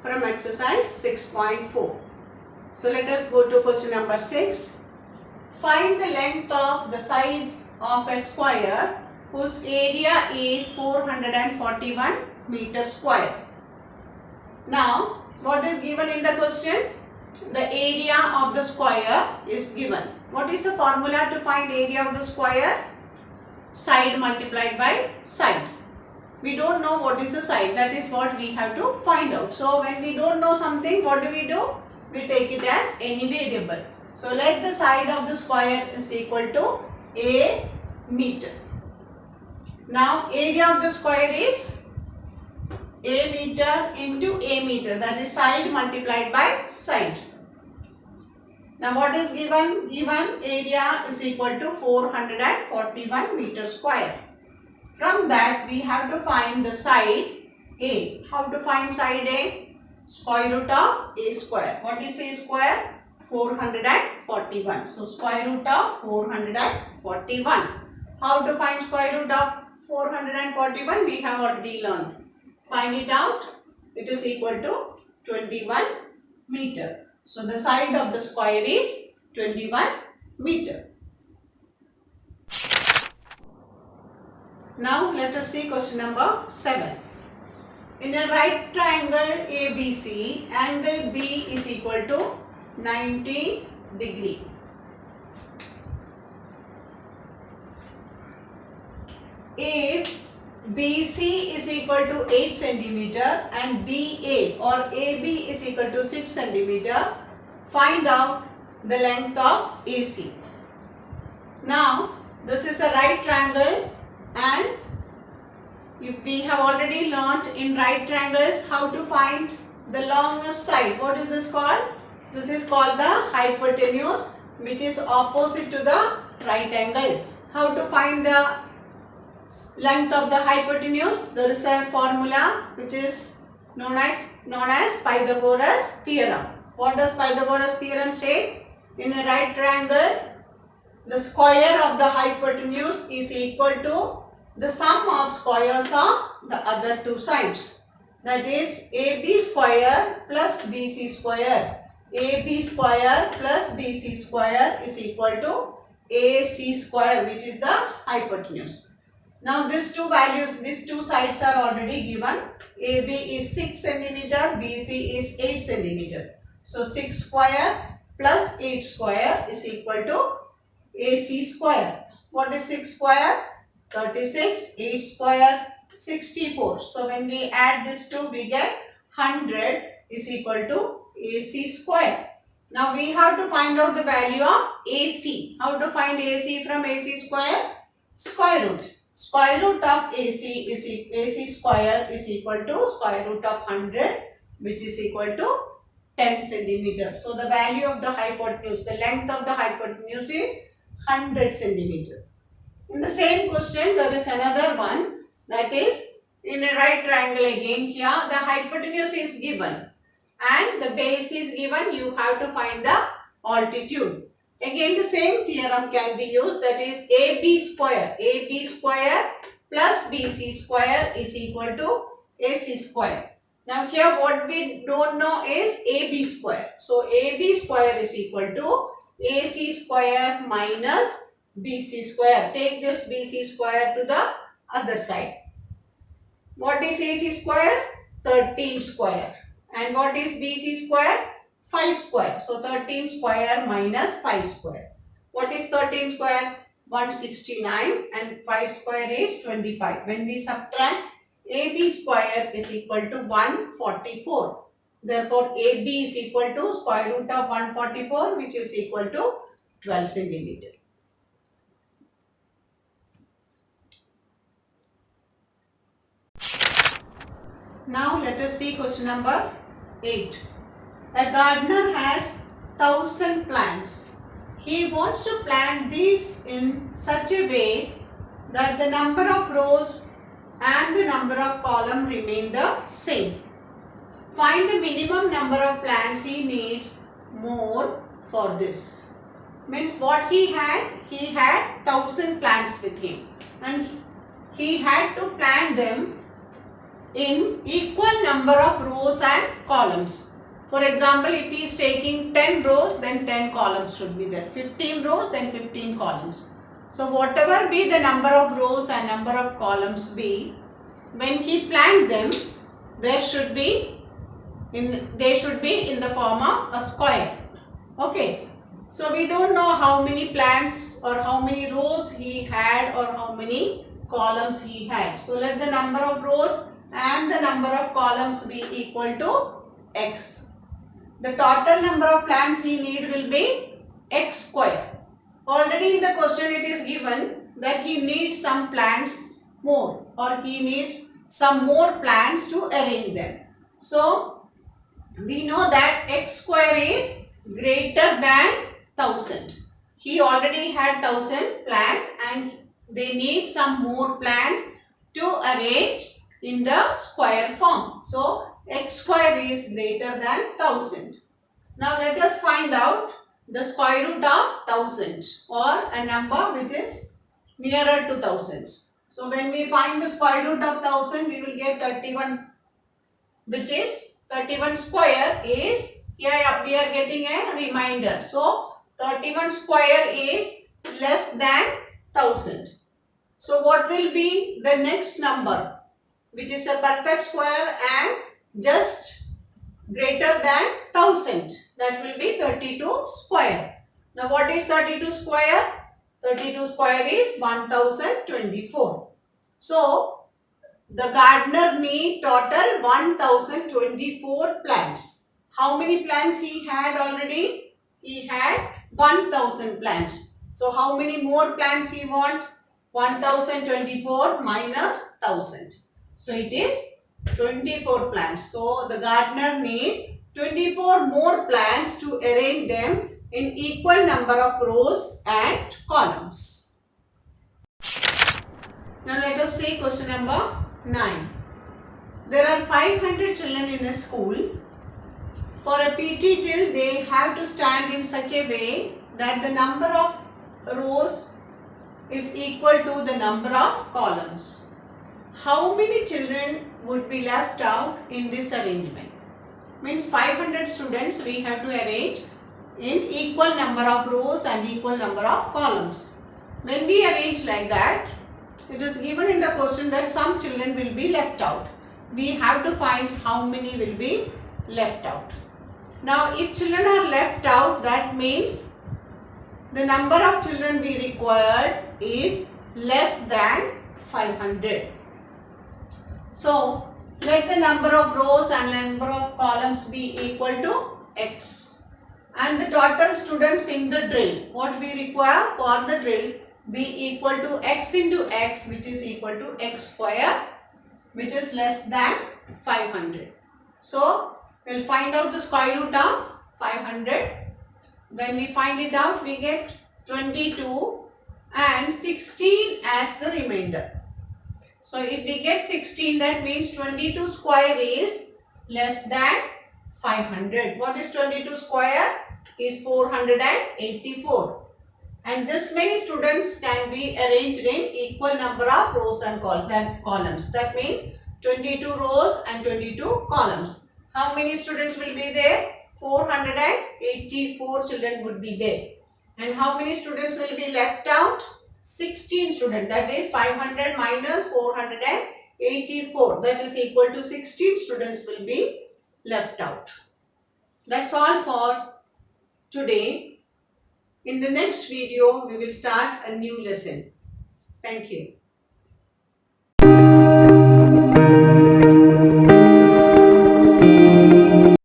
from exercise 6.4. So let us go to question number 6. Find the length of the side of a square whose area is 441 meter square. Now, what is given in the question? The area of the square is given. What is the formula to find area of the square? Side multiplied by side. We don't know what is the side. That is what we have to find out. So, when we don't know something, what do? We take it as any variable. So, let the side of the square is equal to a meter. Now, area of the square is a meter into a meter. That is side multiplied by side. Now, what is given? Given area is equal to 441 meter square. From that, we have to find the side A. How to find side A? Square root of A square. What is A square? 441. So, square root of 441. How to find square root of 441? We have already learned. Find it out. It is equal to 21 meter. So, the side of the square is 21 meter. Now, let us see question number 7. In a right triangle ABC, angle B is equal to 90 degree. If BC is equal to 8 centimeter and BA or AB is equal to 6 centimeter, find out the length of AC. Now, this is a right triangle and we have already learnt in right triangles how to find the longest side. What is this called? This is called the hypotenuse, which is opposite to the right angle. How to find the length of the hypotenuse? There is a formula which is known as Pythagoras theorem. What does Pythagoras theorem state? In a right triangle, the square of the hypotenuse is equal to the sum of squares of the other two sides. That is AB square plus BC square. AB square plus BC square is equal to AC square, which is the hypotenuse. Now, these two values, these two sides are already given. AB is 6 centimeter, BC is 8 centimeter. So, 6 square plus 8 square is equal to AC square. What is 6 square? 36, 8 square, 64. So, when we add these two, we get 100 is equal to AC square. Now, we have to find out the value of AC. How to find AC from AC square? Square root. Square root of AC square is equal to square root of 100, which is equal to 10 centimeter. So, the value of the hypotenuse, the length of the hypotenuse is 100 centimeter. In the same question, there is another one, that is in a right triangle again. Here the hypotenuse is given and the base is given. You have to find the altitude. Again, the same theorem can be used, that is AB square. AB square plus BC square is equal to AC square. Now, here what we don't know is AB square. So, AB square is equal to AC square minus BC square. Take this BC square to the other side. What is AC square? 13 square. And what is BC square? 5 square. So, 13 square minus 5 square. What is 13 square? 169 and 5 square is 25. When we subtract, AB square is equal to 144. Therefore, AB is equal to square root of 144, which is equal to 12 centimeter. Now, let us see question number 8. A gardener has 1000 plants. He wants to plant these in such a way that the number of rows and the number of columns remain the same. Find the minimum number of plants he needs more for this. Means what he had 1000 plants with him and he had to plant them in equal number of rows and columns. For example, if he is taking 10 rows, then 10 columns should be there. 15 rows, then 15 columns. So whatever be the number of rows and number of columns be, when he planned them, they should be in the form of a square. Okay. So we don't know how many plants or how many rows he had or how many columns he had. So let the number of rows and the number of columns be equal to x. The total number of plants he need will be x square. Already in the question it is given that he needs some plants more, or he needs some more plants to arrange them. So we know that x square is greater than 1000. He already had 1000 plants and they need some more plants to arrange in the square form. So x square is greater than 1000. Now let us find out the square root of 1000 or a number which is nearer to thousands. So when we find the square root of 1000, we will get 31, which is 31 square is, here we are getting a reminder. So 31 square is less than 1000. So what will be the next number which is a perfect square and just greater than 1000? That will be 32 square. Now what is 32 square? 32 square is 1024. So the gardener need total 1024 plants. How many plants he had already? He had 1000 plants. So how many more plants he want? 1024 minus 1000. So it is 24 plants. So the gardener need 24 more plants to arrange them in equal number of rows and columns. Now let us say question number 9. There are 500 children in a school. For a PT drill, they have to stand in such a way that the number of rows is equal to the number of columns. How many children would be left out in this arrangement? Means 500 students we have to arrange in equal number of rows and equal number of columns. When we arrange like that, it is given in the question that some children will be left out. We have to find how many will be left out. Now if children are left out, that means the number of children we required is less than 500. So let the number of rows and number of columns be equal to x. And the total students in the drill, what we require for the drill, be equal to x into x, which is equal to x square, which is less than 500. So we will find out the square root of 500. When we find it out, we get 22 and 16 as the remainder. So if we get 16, that means 22 square is less than 500. What is 22 square? Is 484. And this many students can be arranged in equal number of rows and columns. That means 22 rows and 22 columns. How many students will be there? 484 children would be there. And how many students will be left out? 16 students. That is 500 minus 484. That is equal to 16 students will be left out. That's all for today. In the next video, we will start a new lesson. Thank you.